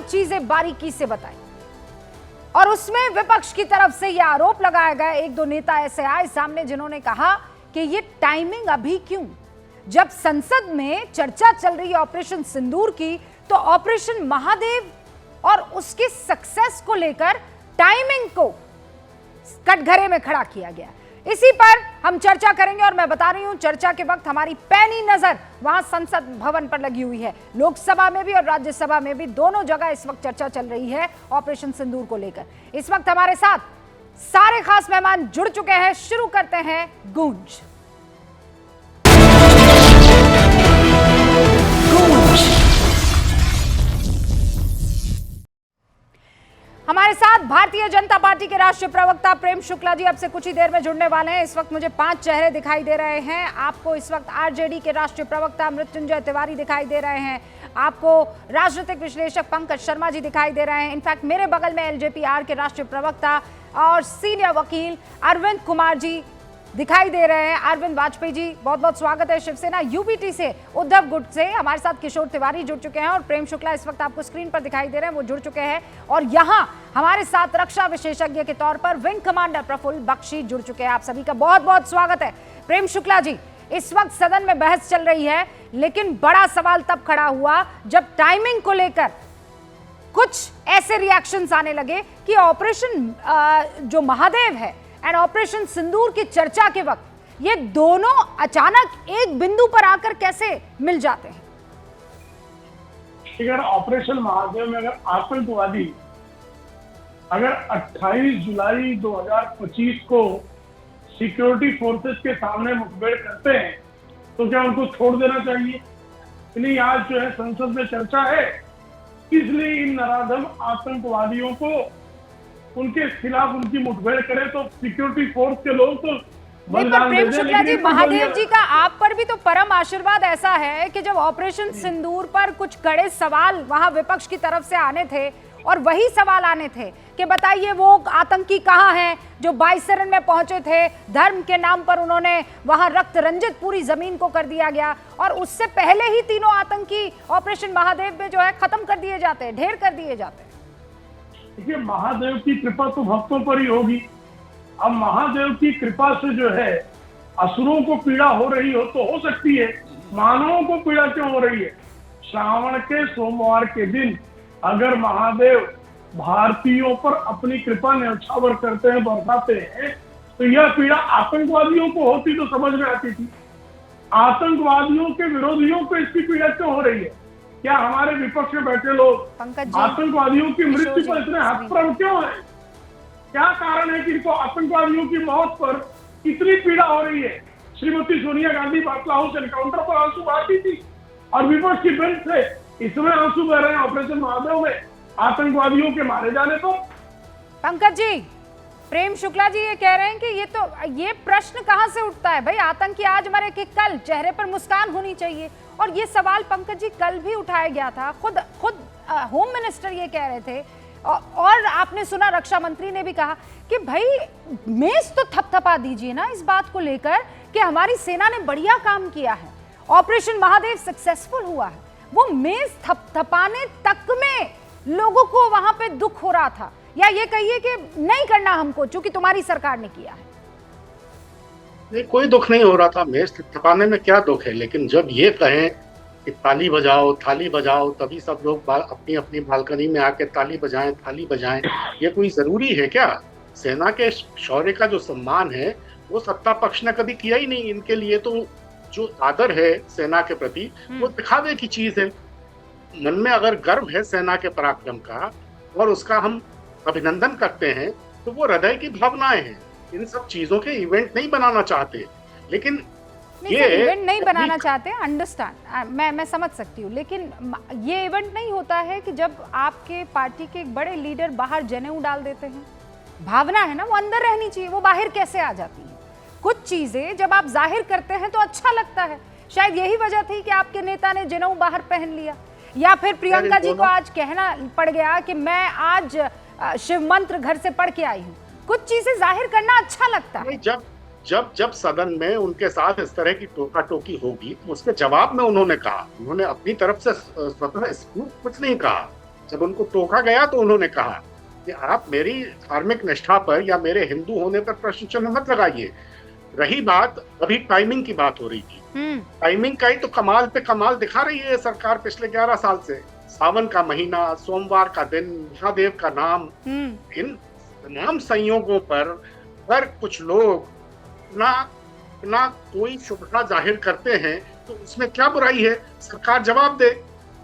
चीजें बारीकी से बताई और उसमें विपक्ष की तरफ से यह आरोप लगाया गया, एक दो नेता ऐसे आए सामने जिन्होंने कहा कि ये टाइमिंग अभी क्यों, जब संसद में चर्चा चल रही है ऑपरेशन सिंदूर की, तो ऑपरेशन महादेव और उसकी सक्सेस को लेकर टाइमिंग को कटघरे में खड़ा किया गया। इसी पर हम चर्चा करेंगे और मैं बता रही हूं चर्चा के वक्त हमारी पैनी नजर वहां संसद भवन पर लगी हुई है। लोकसभा में भी और राज्यसभा में भी दोनों जगह इस वक्त चर्चा चल रही है ऑपरेशन सिंदूर को लेकर। इस वक्त हमारे साथ सारे खास मेहमान जुड़ चुके हैं। शुरू करते हैं गूंज। हमारे साथ भारतीय जनता पार्टी के राष्ट्रीय प्रवक्ता प्रेम शुक्ला जी अब से कुछ ही देर में जुड़ने वाले हैं। इस वक्त मुझे 5 चेहरे दिखाई दे रहे हैं। आपको इस वक्त आरजेडी के राष्ट्रीय प्रवक्ता मृत्युंजय तिवारी दिखाई दे रहे हैं, आपको राजनीतिक विश्लेषक पंकज शर्मा जी दिखाई दे रहे हैं। इनफैक्ट मेरे बगल में एलजेपी-आर के राष्ट्रीय प्रवक्ता और सीनियर वकील अरविंद कुमार जी दिखाई दे रहे हैं। अरविंद वाजपेयी जी, बहुत बहुत स्वागत है। शिवसेना यूबीटी से उद्धव गुट से हमारे साथ किशोर तिवारी जुड़ चुके हैं और प्रेम शुक्ला इस वक्त आपको स्क्रीन पर दिखाई दे रहे हैं, वो जुड़ चुके हैं। और यहाँ हमारे साथ रक्षा विशेषज्ञ के तौर पर विंग कमांडर प्रफुल्ल बख्शी जुड़ चुके हैं। आप सभी का बहुत बहुत स्वागत है। प्रेम शुक्ला जी, इस वक्त सदन में बहस चल रही है, लेकिन बड़ा सवाल तब खड़ा हुआ जब टाइमिंग को लेकर कुछ ऐसे रिएक्शंस आने लगे कि ऑपरेशन जो महादेव है एंड ऑपरेशन सिंदूर की चर्चा के वक्त ये दोनों अचानक एक बिंदु पर आकर कैसे मिल जाते हैं? अगर ऑपरेशन महादेव में अगर आतंकवादी अगर 28 जुलाई 2025 को सिक्योरिटी फोर्सेस के सामने मुठभेड़ करते हैं तो क्या उनको छोड़ देना चाहिए? नहीं, आज जो है संसद में चर्चा है, इसलिए इन नराधम आतंकवादियों को उनके खिलाफ उनकी मुठभेड़ करे तो सिक्योरिटी फोर्स के लोग तो बलिदान दे दें। शुक्ला जी, महादेव जी का आप पर भी तो परम आशीर्वाद ऐसा है कि जब ऑपरेशन सिंदूर पर कुछ कड़े सवाल वहां विपक्ष की तरफ से आने थे और वही सवाल आने थे कि बताइए वो आतंकी कहां हैं जो 22 शरण में पहुंचे थे, धर्म के नाम पर उन्होंने वहां रक्त रंजित पूरी जमीन को कर दिया गया और उससे पहले ही तीनों आतंकी ऑपरेशन महादेव में जो है खत्म कर दिए जाते हैं, ढेर कर दिए जाते हैं। देखिए, महादेव की कृपा तो भक्तों पर ही होगी। अब महादेव की कृपा से जो है असुरों को पीड़ा हो रही हो तो हो सकती है, मानवों को पीड़ा क्यों हो रही है? श्रावण के सोमवार के दिन अगर महादेव भारतीयों पर अपनी कृपा न्यौछावर करते हैं, बरसाते हैं, तो यह पीड़ा आतंकवादियों को होती तो समझ में आती थी। आतंकवादियों के विरोधियों को इसकी पीड़ा क्यों हो रही है? क्या हमारे विपक्ष में बैठे लोग आतंकवादियों की मृत्यु पर इतने हतप्रभ क्यों है? क्या कारण है कि इनको आतंकवादियों की मौत पर इतनी पीड़ा हो रही है? श्रीमती सोनिया गांधी बाटला हाउस एनकाउंटर पर आंसू बहाती थी और विपक्ष की बेंच से इसमें आंसू बह रहे हैं ऑपरेशन महादेव में आतंकवादियों के मारे जाने को। पंकज जी, प्रेम शुक्ला जी ये कह रहे हैं कि ये प्रश्न कहां से उठता है भाई, आतंकी आज मरे कि कल, चेहरे पर मुस्कान होनी चाहिए। और ये सवाल पंकज जी कल भी उठाया गया था, खुद होम मिनिस्टर ये कह रहे थे और आपने सुना रक्षा मंत्री ने भी कहा कि भाई मेज तो थपथपा दीजिए ना इस बात को लेकर कि हमारी सेना ने बढ़िया काम किया है, ऑपरेशन महादेव सक्सेसफुल हुआ है। वो मेज थपथपाने तक में लोगों को वहां पे दुख हो रहा था, या ये कहिए कि नहीं करना हमको चूंकि तुम्हारी सरकार ने किया है? नहीं, कोई दुख नहीं हो रहा था, मेज थपथपाने में क्या दुख है। लेकिन जब ये कहें कि ताली बजाओ थाली बजाओ, तभी सब लोग अपनी अपनी बालकनी में आके ताली बजाएं थाली बजाएं, ये कोई जरूरी है क्या? सेना के शौर्य का जो सम्मान है वो सत्ता पक्ष ने कभी किया ही नहीं। इनके लिए तो जो आदर है सेना के प्रति वो दिखावे की चीज है। मन में अगर गर्व है सेना के पराक्रम का और उसका हम अभिनंदन करते हैं तो वो हृदय की भावनाएं हैं। इन सब चीजों के इवेंट नहीं बनाना चाहते, लेकिन ये इवेंट नहीं बनाना चाहते, अंडरस्टैंड, मैं समझ सकती हूँ। लेकिन ये इवेंट नहीं होता है कि जब आपके पार्टी के एक बड़े लीडर बाहर जनेऊ डाल देते हैं, भावना है ना वो अंदर रहनी चाहिए, वो बाहर कैसे आ जाती है? कुछ चीजें जब आप जाहिर करते हैं तो अच्छा लगता है। शायद यही वजह थी कि आपके नेता ने जनेऊ बाहर पहन लिया, या फिर प्रियंका जी को आज कहना पड़ गया कि मैं आज शिव मंत्र घर से पढ़ के आई हूँ। कुछ चीजें जाहिर करना अच्छा लगता है। जब सदन में उनके साथ इस तरह की टोका टोकी होगी तो उसके जवाब में उन्होंने कहा, उन्होंने अपनी तरफ से स्वतः कुछ नहीं कहा। जब उनको टोका गया तो उन्होंने कहा कि आप मेरी धार्मिक निष्ठा पर या मेरे हिंदू होने पर प्रश्न चिन्ह मत लगाइए। रही बात, अभी टाइमिंग की बात हो रही थी, टाइमिंग का ही तो कमाल पे कमाल दिखा रही है सरकार पिछले 11 साल से। सावन का महीना, सोमवार का दिन, महादेव का नाम, इन तमाम संयोगों पर अगर कुछ लोग अपना कोई शुभता जाहिर करते हैं तो उसमें क्या बुराई है? सरकार जवाब दे।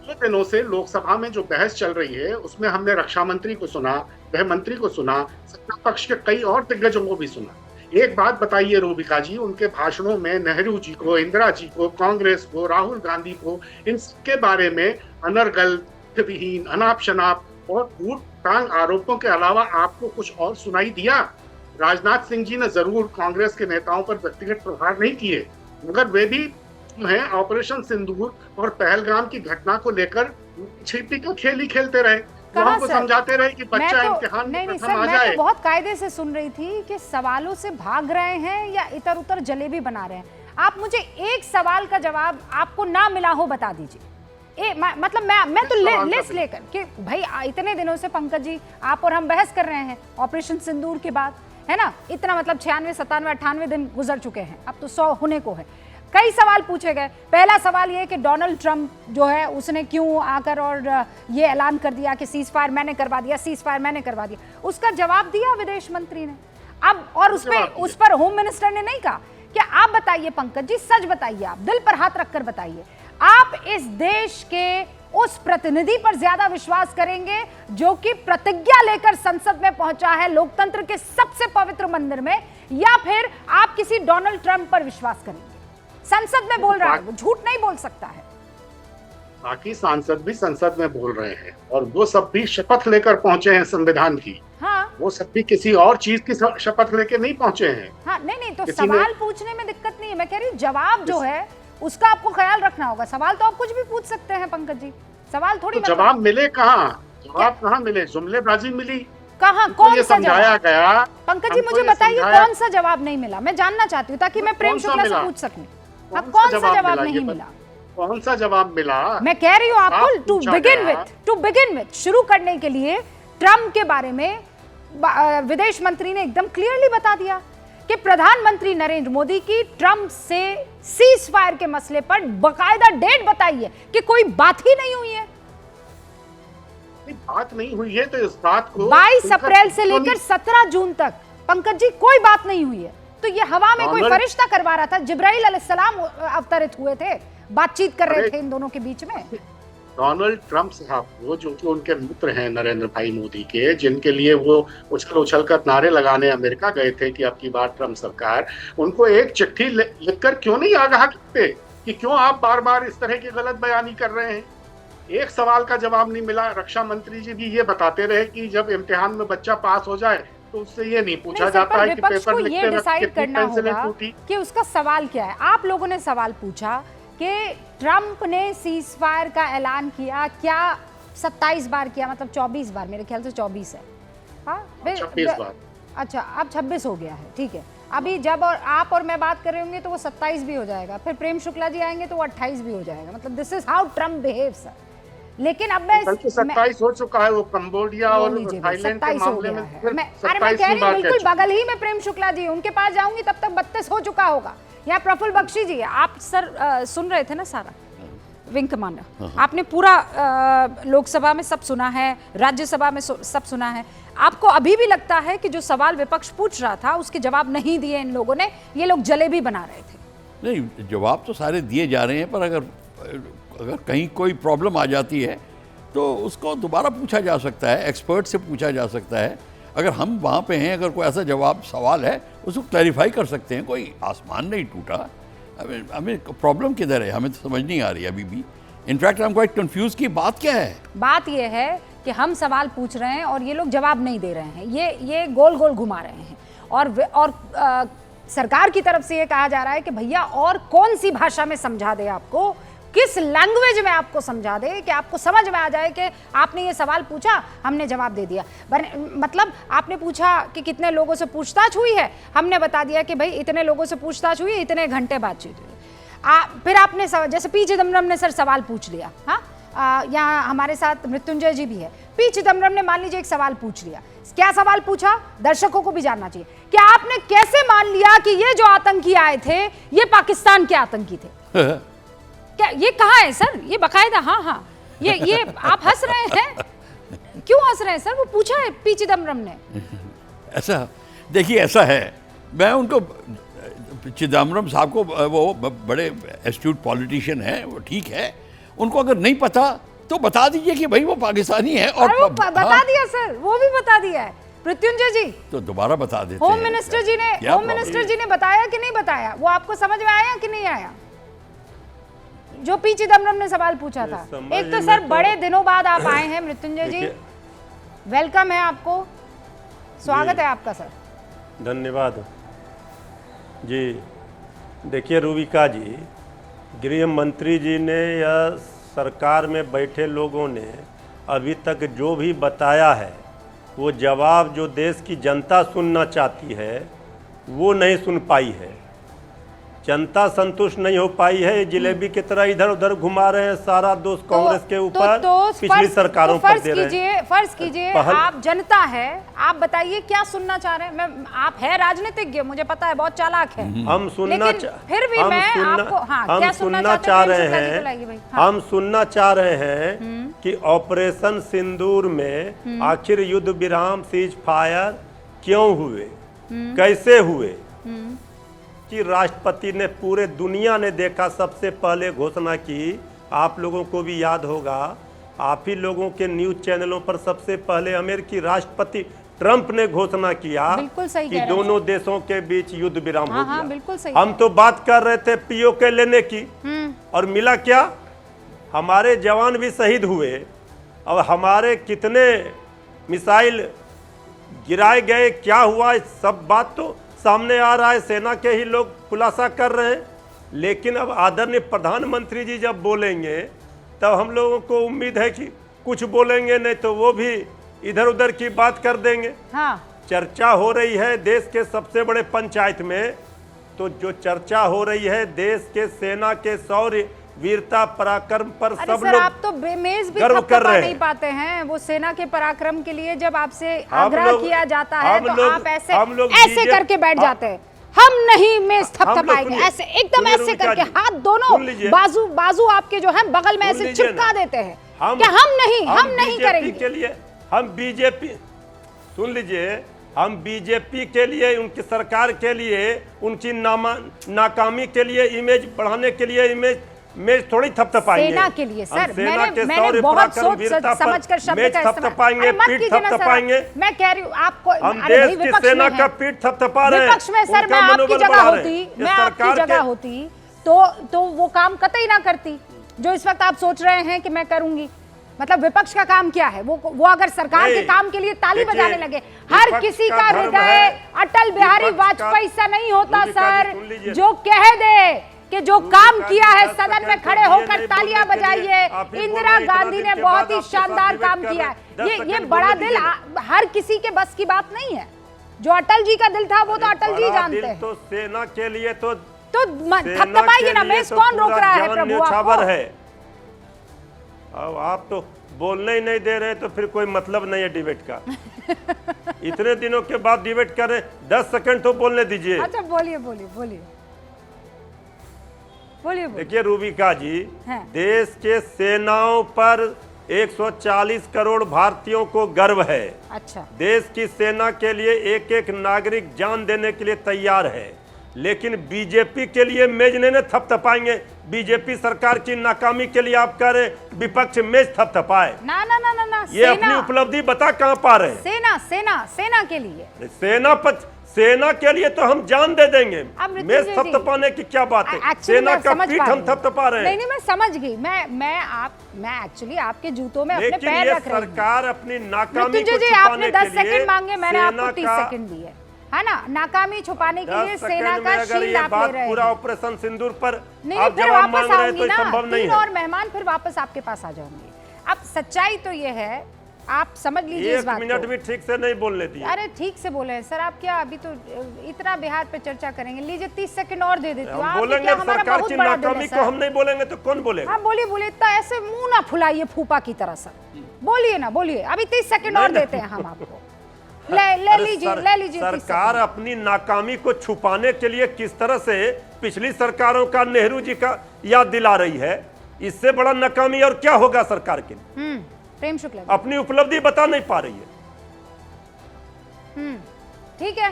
2 दिनों से लोकसभा में जो बहस चल रही है उसमें हमने रक्षा मंत्री को सुना, गृह मंत्री को सुना, सत्ता पक्ष के कई और दिग्गजों को भी सुना। एक बात बताइए रूबिका जी, उनके भाषणों में नेहरू जी को, इंदिरा जी को, कांग्रेस को, राहुल गांधी को, इन सबके बारे में अनर्गल, विहीन, अनाप शनाप और ऊट टांग आरोपों के अलावा आपको कुछ और सुनाई दिया? राजनाथ सिंह जी ने जरूर कांग्रेस के नेताओं पर व्यक्तिगत प्रहार नहीं किए, मगर वे भी हैं ऑपरेशन सिंदूर और पहलगाम की घटना को लेकर छिपी का खेल ही खेलते रहे, हमको समझाते रहे कि बच्चा इम्तिहान में प्रथम आ जाए। मैं तो बहुत कायदे से सुन रही थी कि सवालों से भाग रहे हैं या इधर उधर जलेबी बना रहे हैं। आप मुझे एक सवाल का जवाब आपको ना मिला हो बता दीजिए। मतलब मैं तो लिस्ट लेकर कि भाई इतने दिनों से पंकज जी आप और हम बहस कर रहे हैं ऑपरेशन सिंदूर के बाद, है ना? इतना मतलब 96, 97, 98 दिन गुजर चुके हैं, अब तो 100 होने को है। कई सवाल पूछे गए। पहला सवाल ये कि डोनाल्ड ट्रंप जो है उसने क्यों आकर और ये ऐलान कर दिया कि सीज फायर मैंने करवा दिया, सीज फायर मैंने करवा दिया। उसका जवाब दिया विदेश मंत्री ने। अब और उस पर होम मिनिस्टर ने नहीं कहा। क्या आप बताइए पंकज जी, सच बताइए, आप दिल पर हाथ रखकर बताइए, आप इस देश के उस प्रतिनिधि पर ज्यादा विश्वास करेंगे जो कि प्रतिज्ञा लेकर संसद में पहुंचा है लोकतंत्र के सबसे पवित्र मंदिर में, या फिर आप किसी डोनाल्ड ट्रंप पर विश्वास करेंगे? संसद में बोल रहा है, वो झूठ नहीं बोल सकता है। बाकी सांसद भी संसद में बोल रहे हैं और वो सब भी शपथ लेकर पहुंचे हैं संविधान की। हाँ, वो सब भी किसी और चीज की शपथ लेकर नहीं पहुंचे हैं। हाँ, नहीं तो सवाल पूछने में दिक्कत नहीं है। मैं कह रही हूँ जवाब जो है उसका आपको ख्याल रखना होगा। सवाल तो आप कुछ भी पूछ सकते हैं पंकज जी, सवाल थोड़ी। तो जवाब मिले कहाँ? जवाब कहाँ मिले? जुमलेबाजी मिली कहाँ? कौन सा समझाया गया? पंकज जी मुझे बताइए कौन सा जवाब नहीं मिला, मैं जानना चाहती हूँ ताकि मैं प्रेम शुक्ला से पूछ सकूं। अब कौन सा जवाब नहीं मिला? कौन सा जवाब मिला? मैं कह रही हूँ आपको टू बिगिन विथ शुरू करने के लिए ट्रम्प के बारे में विदेश मंत्री ने एकदम क्लियरली बता दिया कि प्रधानमंत्री नरेंद्र मोदी की ट्रम्प से सीज फायर के मसले पर बकायदा डेट बताई है कि कोई बात ही नहीं हुई है। बात नहीं हुई है तो इस बात को 22 अप्रैल से लेकर 17 जून तक पंकज जी कोई बात नहीं हुई है। तो ये हवा में कोई फरिश्ता करवा रहा था, जिब्राइल अलैहिस्सलाम अवतरित हुए थे, बातचीत कर रहे थे इन दोनों के बीच में। डोनाल्ड ट्रंप साहब वो जो कि उनके मित्र हैं नरेंद्र भाई मोदी के, जिनके लिए वो उछल कर नारे लगाने अमेरिका गए थे कि अब की बार ट्रंप सरकार, उनको एक चिट्ठी लिखकर क्यों नहीं आगाह करते कि क्यों आप बार बार इस तरह की गलत बयानी कर रहे हैं? एक सवाल का जवाब नहीं मिला। रक्षा मंत्री जी भी ये बताते रहे कि जब इम्तिहान में बच्चा पास हो जाए तो उससे ये नहीं पूछा जाता है कि पेपर लिखते वक्त कितनी पेंसिलें टूटी, कि उसका सवाल क्या है। आप लोगों ने सवाल पूछा कि ट्रंप ने सीज फायर का ऐलान किया क्या 27 बार किया, मतलब 24 बार, मेरे ख्याल से 24 है। हाँ 26 बार। अच्छा अब 26 हो गया है, ठीक है। अभी जब और आप और मैं बात कर रहे होंगे तो वो 27 भी हो जाएगा, फिर प्रेम शुक्ला जी आएंगे तो वो 28 भी हो जाएगा। मतलब this is how Trump behaves. लेकिन अब मैं 27 हो चुका है, वो कंबोडिया और थाईलैंड के मामले में मैं कह रही हूँ बिल्कुल बगल ही में प्रेम शुक्ला जी, उनके पास जाऊंगी तब तक 32 हो चुका होगा। यहाँ प्रफुल्ल बख्शी जी, आप सर सुन रहे थे ना सारा विंग कमांडर, आपने पूरा लोकसभा में सब सुना है, राज्यसभा में सब सुना है। आपको अभी भी लगता है कि जो सवाल विपक्ष पूछ रहा था उसके जवाब नहीं दिए इन लोगों ने, ये लोग जलेबी बना रहे थे? नहीं, जवाब तो सारे दिए जा रहे हैं, पर अगर कहीं कोई प्रॉब्लम आ जाती है तो उसको दोबारा पूछा जा सकता है, एक्सपर्ट से पूछा जा सकता है। अगर हम वहाँ पे हैं, अगर कोई ऐसा जवाब सवाल है उसको क्लैरिफाई कर सकते हैं। कोई आसमान नहीं टूटा। हमें प्रॉब्लम किधर है, हमें तो समझ नहीं आ रही अभी भी। In fact I am quite confuse कि बात क्या है। बात ये है कि हम सवाल पूछ रहे हैं और ये लोग जवाब नहीं दे रहे हैं, ये गोल गोल घुमा रहे हैं। और सरकार की तरफ से ये कहा जा रहा है कि भैया और कौन सी भाषा में समझा दे आपको, किस लैंग्वेज में आपको समझा दे कि आपको समझ में आ जाए कि आपने ये सवाल पूछा, हमने जवाब दे दिया। मतलब आपने पूछा कि कितने लोगों से पूछताछ हुई है, हमने बता दिया कि भाई इतने लोगों से पूछताछ हुई, इतने घंटे बातचीत हुई। फिर आपने जैसे पी चिदम्बरम ने सर सवाल पूछ लिया, हाँ यहाँ हमारे साथ मृत्युंजय जी भी है। पी चिदम्बरम ने मान लीजिए एक सवाल पूछ लिया, क्या सवाल पूछा दर्शकों को भी जानना चाहिए, क्या आपने कैसे मान लिया कि ये जो आतंकी आए थे ये पाकिस्तान के आतंकी थे? क्या ये कहाँ है सर? ये बकायदा, हाँ हाँ, ये आप हंस रहे हैं, क्यों हंस रहे हैं सर? वो पूछा है पी चिदम्बरम ने। ऐसा देखिए, ऐसा है, मैं उनको चिदम्बरम साहब को, वो बड़े एस्ट्यूट पॉलिटिशियन है, वो ठीक है, उनको अगर नहीं पता तो बता दीजिए कि भाई वो पाकिस्तानी है। और वो बता दिया सर, वो भी बता दिया है मृत्युंजय जी। तो दोबारा बता देते होम हैं। मिनिस्टर जी ने बताया कि नहीं बताया? वो आपको समझ में आया कि नहीं आया जो पी चिदम्बरम ने सवाल पूछा था? एक तो सर बड़े दिनों बाद आप आए हैं मृत्युंजय जी, वेलकम है आपको, स्वागत है आपका सर। धन्यवाद जी। देखिए रूबिका जी, गृह मंत्री जी ने या सरकार में बैठे लोगों ने अभी तक जो भी बताया है, वो जवाब जो देश की जनता सुनना चाहती है वो नहीं सुन पाई है। जनता संतुष्ट नहीं हो पाई है। जिलेबी की तरह इधर उधर घुमा रहे हैं, सारा दोष कांग्रेस के ऊपर, पिछली सरकारों पर दे रहे हैं। फर्ज कीजिए आप जनता है, आप बताइए क्या सुनना चाह रहे हैं? आप है राजनीतिज्ञ, मुझे पता है, बहुत चालाक है, हम सुनना फिर भी मैं आपको हम सुनना चाह रहे हैं, हम सुनना चाह रहे हैं कि ऑपरेशन सिंदूर में आखिर युद्ध विराम, सीज फायर क्यों हुए, कैसे हुए? कि राष्ट्रपति ने, पूरे दुनिया ने देखा, सबसे पहले घोषणा की, आप लोगों को भी याद होगा, आप ही लोगों के न्यूज चैनलों पर सबसे पहले अमेरिकी राष्ट्रपति ट्रंप ने घोषणा किया कि दोनों देशों के बीच युद्ध विराम हो गया। बिल्कुल सही। हम तो बात कर रहे थे पीओके लेने की, और मिला क्या? हमारे जवान भी शहीद हुए, और हमारे कितने मिसाइल गिराए गए, क्या हुआ, सब बात तो सामने आ रहा है, सेना के ही लोग खुलासा कर रहे हैं। लेकिन अब आदरणीय प्रधानमंत्री जी जब बोलेंगे तब हम लोगों को उम्मीद है कि कुछ बोलेंगे, नहीं तो वो भी इधर उधर की बात कर देंगे। हाँ। चर्चा हो रही है देश के सबसे बड़े पंचायत में, तो जो चर्चा हो रही है देश के सेना के शौर्य, वीरता, पराक्रम पर सब लोग आप तो बेमेज भी गर्व कर रहे नहीं पाते हैं। वो सेना के पराक्रम के लिए जब आपसे आग्रह किया जाता है तो आप ऐसे करके बैठ जाते हैं, हम नहीं मेज थपथपाएंगे, ऐसे एकदम ऐसे करके हाथ दोनों बाजू आपके जो है बगल में ऐसे चिपका देते हैं कि हम नहीं करेंगे। के लिए हम बीजेपी, सुन लीजिए, हम बीजेपी के लिए, उनकी सरकार के लिए, उनकी नाकामी के लिए, इमेज बढ़ाने के लिए इमेज थोड़ी थपथपाएंगे। सेना के लिए सर, मैंने बहुत सोच समझकर शब्द का थपथपाएंगे, पीठ थपथपाएंगे। मैं कह रही हूँ आपको, हम देश की सेना का पीठ थपथपा रहे हैं। विपक्ष में सर, मैं आपकी जगह होती तो वो काम कतई ना करती जो इस वक्त आप सोच रहे हैं कि मैं करूंगी। मतलब विपक्ष का काम क्या है? वो अगर सरकार के काम के लिए ताली बजाने लगे, हर किसी का हृदय अटल बिहारी वाजपेयी सा नहीं होता सर, जो कह दे कि जो काम किया है सदन में खड़े होकर तालियां बजाइए। इंदिरा गांधी ने बहुत ही शानदार काम किया है। ये बड़ा दिल हर किसी के बस की बात नहीं है। जो अटल जी का दिल था वो तो अटल जी जानते हैं। तो सेना के लिए तो थपथपाइए ना, मेज कौन रोक रहा है प्रभु आपको? अब आप तो बोलने ही नहीं दे रहे, तो फिर कोई मतलब नहीं है डिबेट का। इतने दिनों के बाद डिबेट कर रहे, 10 सेकंड तो बोलने दीजिए। अच्छा बोलिए। देखिए रूबिका जी, देश के सेनाओं पर 140 करोड़ भारतीयों को गर्व है। अच्छा। देश की सेना के लिए एक एक नागरिक जान देने के लिए तैयार है, लेकिन बीजेपी के लिए मेज नहीं थपथपाएंगे। बीजेपी सरकार की नाकामी के लिए आप कह रहे विपक्ष मेज थपथपाए? ना, ये अपनी उपलब्धि बता कहां पा रहे हैं? सेना के लिए, सेना के लिए तो हम जान दे देंगे। मेज थपथपाने की क्या बात है? सेना का पीठ हम थपथपा रहे हैं। नहीं, मैं समझ गई। मैं एक्चुअली आपके जूतों में अपने पैर रख रही हूं। सरकार अपनी नाकामी को छुपाने आपने 10 सेकंड मांगे, मैंने आपको 30 सेकंड दिए, है ना? नाकामी छुपाने के लिए सेना का शील्ड आप ले रहे हैं। पूरा ऑपरेशन सिंदूर पर नहीं, आप फिर जवाब वापस मांग रहे हैं, आऊंगी तो ना, संभव नहीं है। और मेहमान फिर वापस आपके पास आ जाऊंगी। अब सच्चाई तो ये है, आप समझ लीजिए इस एक बात मिनट को। भी ठीक से नहीं बोलने दिए। अरे ठीक से बोले हैं सर, आप क्या अभी तो इतना बिहार पे चर्चा करेंगे, लीजिए 30 सेकंड और दे देती हूँ। हम आपने बोलेंगे क्या, हमारा सरकार बहुत की बड़ा दिल है नाकामी को सर। हम नहीं बोलेंगे तो कौन बोलेगा? हाँ बोलिए बोलिए, इतना ऐसे मुंह ना फुलाइए फूफा की तरह सर, बोलिए ना, बोलिए। अभी 30 सेकंड और देते हैं हम आपको, ले लीजिए 30 सरकार सेकंड। अपनी नाकामी को छुपाने के लिए किस तरह से पिछली सरकारों का नेहरू जी का याद दिला रही है, इससे बड़ा नाकामी और क्या होगा सरकार के लिए? प्रेम शुक्ला जी। अपनी उपलब्धि बता नहीं पा रही है। ठीक है,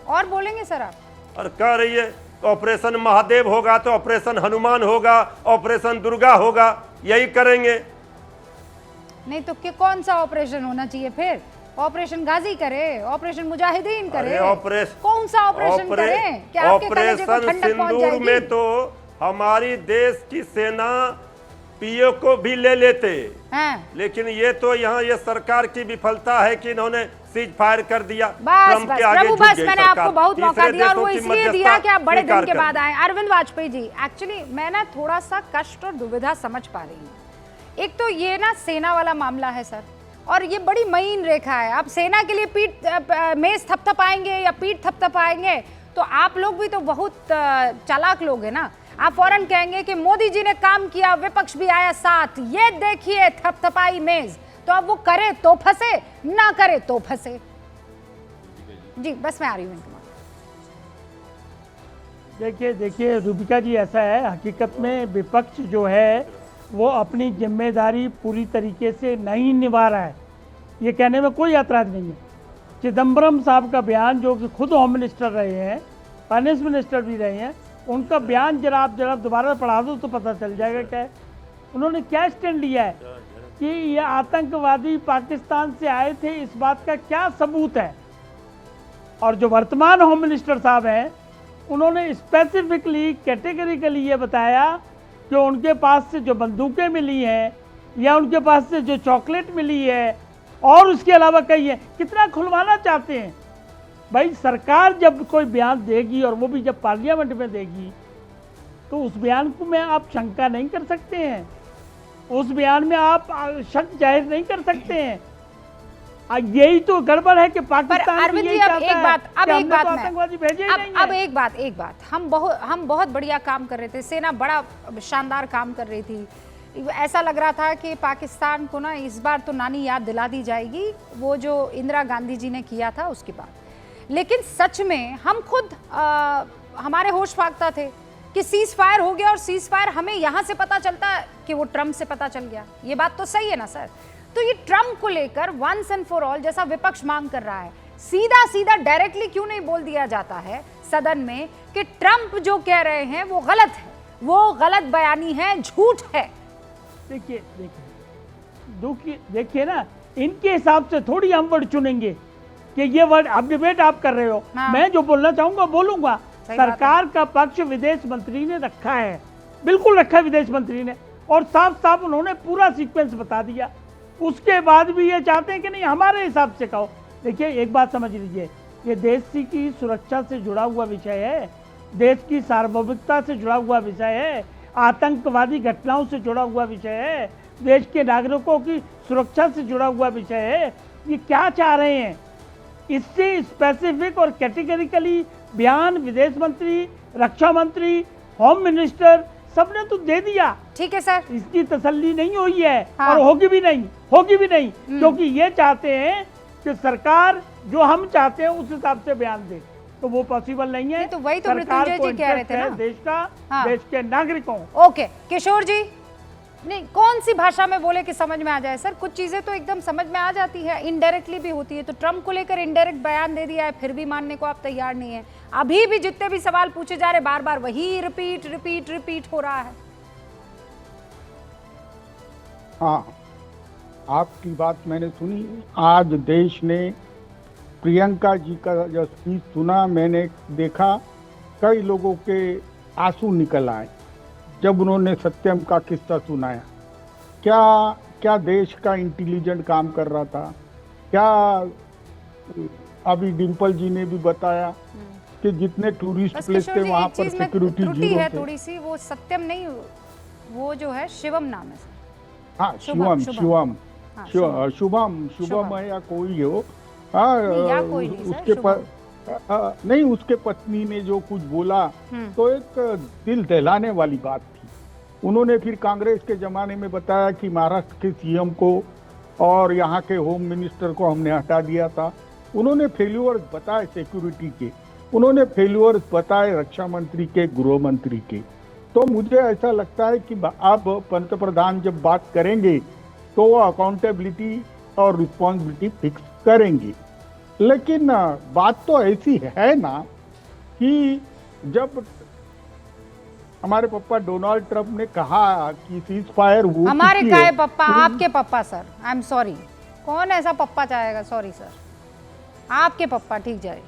और बोलेंगे सर आप? और कह रही है ऑपरेशन महादेव होगा तो ऑपरेशन हनुमान होगा, ऑपरेशन दुर्गा होगा, यही करेंगे। नहीं तो कौन सा ऑपरेशन होना चाहिए फिर? ऑपरेशन गाजी करे, ऑपरेशन मुजाहिदीन करे, कौन सा ऑपरेशन करें? क्या आपके कलेजे को ऑपरेशन ठंडक पहुंच सिंदूर जाएगी? में तो हमारी देश की सेना पीओ को भी ले लेते, लेकिन ये तो यहाँ ये सरकार की विफलता है कि इन्होंने सीज फायर कर दिया। बस ट्रम्प के आगे प्रभु झुक बस, गई मैंने सरकार। आपको बहुत मौका तीसरे दिया और देशों वो की इसलिए मध्यस्थता दिया कि आप बड़े स्वीकार दिन के कर बाद आए। अरविंद वाजपेयी जी, एक्चुअली मैं ना थोड़ा सा कष्ट और दुविधा समझ पा रही हूँ। एक तो ये ना सेना वाला मामला है सर, और ये बड़ी महीन रेखा है। आप सेना के लिए पीठ मेज थपथपाएंगे या पीठ थपथपाएंगे तो आप लोग भी तो बहुत चालाक लोग हैं ना। आप फौरन कहेंगे कि मोदी जी ने काम किया, विपक्ष भी आया साथ, ये देखिए थपथपाई मेज। तो अब वो करे तो फंसे, ना करे तो फंसे। जी बस मैं आ रही हूँ। देखिए रूबिका जी, ऐसा है हकीकत में विपक्ष जो है वो अपनी जिम्मेदारी पूरी तरीके से नहीं निभा रहा है, ये कहने में कोई ऐतराज नहीं है। चिदम्बरम साहब का बयान, जो कि खुद होम मिनिस्टर रहे हैं, फाइनेंस मिनिस्टर भी रहे हैं, उनका बयान जरा आप दोबारा पढ़ा दो तो पता चल जाएगा क्या है। उन्होंने क्या स्टैंड लिया है कि ये आतंकवादी पाकिस्तान से आए थे, इस बात का क्या सबूत है। और जो वर्तमान होम मिनिस्टर साहब हैं, उन्होंने स्पेसिफिकली कैटेगरिकली ये बताया कि उनके पास से जो बंदूकें मिली हैं या उनके पास से जो चॉकलेट मिली है और उसके अलावा कई है। कितना खुलवाना चाहते हैं भाई? सरकार जब कोई बयान देगी और वो भी जब पार्लियामेंट में देगी तो उस बयान को में आप शंका नहीं कर सकते हैं, उस बयान में आप शक जाहिर नहीं कर सकते हैं। यही तो गड़बड़ है कि पाकिस्तान अरविंद जी, अब एक बात हम बहुत बढ़िया काम कर रहे थे, सेना बड़ा शानदार काम कर रही थी। ऐसा लग रहा था कि पाकिस्तान को ना इस बार तो नानी याद दिला दी जाएगी, वो जो इंदिरा गांधी जी ने किया था उसके बाद। लेकिन सच में हम खुद हमारे होश फाख्ता थे कि सीज फायर हो गया, और सीज फायर हमें यहाँ से पता चलता कि वो ट्रम्प से पता चल गया। ये बात तो सही है ना सर? तो ये ट्रम्प को लेकर वंस एंड फॉर ऑल जैसा विपक्ष मांग कर रहा है, सीधा सीधा डायरेक्टली क्यों नहीं बोल दिया जाता है सदन में कि ट्रम्प जो कह रहे हैं वो गलत है, वो गलत बयानी है, झूठ है। देखिए ना, इनके हिसाब से थोड़ी हम वर्ड चुनेंगे कि ये वर्ड अब डिबेट आप कर रहे हो। हाँ। मैं जो बोलना चाहूंगा बोलूंगा। सरकार का पक्ष विदेश मंत्री ने रखा है, बिल्कुल रखा है विदेश मंत्री ने, और साफ साफ उन्होंने पूरा सीक्वेंस बता दिया। उसके बाद भी ये चाहते हैं कि नहीं हमारे हिसाब से कहो। देखिए एक बात समझ लीजिए, ये देश की सुरक्षा से जुड़ा हुआ विषय है, देश की सार्वभौमिकता से जुड़ा हुआ विषय है, आतंकवादी घटनाओं से जुड़ा हुआ विषय है, देश के नागरिकों की सुरक्षा से जुड़ा हुआ विषय है। ये क्या चाह रहे हैं? इससे स्पेसिफिक और कैटेगरिकली बयान विदेश मंत्री, रक्षा मंत्री, होम मिनिस्टर सबने तो दे दिया। ठीक है सर, इसकी तसल्ली नहीं हुई है। हाँ। और होगी भी नहीं क्योंकि ये चाहते हैं कि सरकार जो हम चाहते हैं उस हिसाब से बयान दे, तो वो पॉसिबल नहीं है। तो वही तो मृत्युंजय जी कह रहे थे ना, देश का। हाँ। देश के नागरिकों। ओके किशोर जी, नहीं कौन सी भाषा में बोले कि समझ में आ जाए सर? कुछ चीजें तो एकदम समझ में आ जाती है, इनडायरेक्टली भी होती है। तो ट्रम्प को लेकर इनडायरेक्ट बयान दे दिया है, फिर भी मानने को आप तैयार नहीं है। अभी भी जितने भी सवाल पूछे जा रहे, बार बार वही रिपीट हो रहा है। हाँ, आपकी बात मैंने सुनी। आज देश ने प्रियंका जी का जो स्पीच सुना, मैंने देखा कई लोगों के आंसू निकल आए जब उन्होंने सत्यम का किस्सा सुनाया। क्या देश का इंटेलिजेंट काम कर रहा था। क्या अभी डिम्पल जी ने भी बताया कि जितने टूरिस्ट प्लेस थे वहाँ पर सिक्योरिटी जीरो थे। थोड़ी सी वो सत्यम नहीं, वो जो है शिवम नाम है सर। हाँ शिवम। हाँ, शुभम है या कोई हो, हाँ, नहीं, या कोई नहीं सर, उसके पर नहीं, उसके पत्नी ने जो कुछ बोला तो एक दिल दहलाने वाली बात थी। उन्होंने फिर कांग्रेस के जमाने में बताया कि महाराष्ट्र के सीएम को और यहाँ के होम मिनिस्टर को हमने हटा दिया था। उन्होंने फेल्यूअर्स बताए सिक्योरिटी के, उन्होंने फेल्यूअर्स बताए रक्षा मंत्री के, गृह मंत्री के। तो मुझे ऐसा लगता है कि अब पंतप्रधान जब बात करेंगे तो वो अकाउंटेबिलिटी और रिस्पॉन्सिबिलिटी फिक्स करेंगे। लेकिन बात तो ऐसी है ना कि जब हमारे पापा डोनाल्ड ट्रंप ने कहा कि सीज फायर हो हमारे चुकी का है, है पप्पा, आपके पप्पा सर, आई एम सॉरी, कौन ऐसा पप्पा चाहेगा, सॉरी सर, आपके पप्पा, ठीक जाए।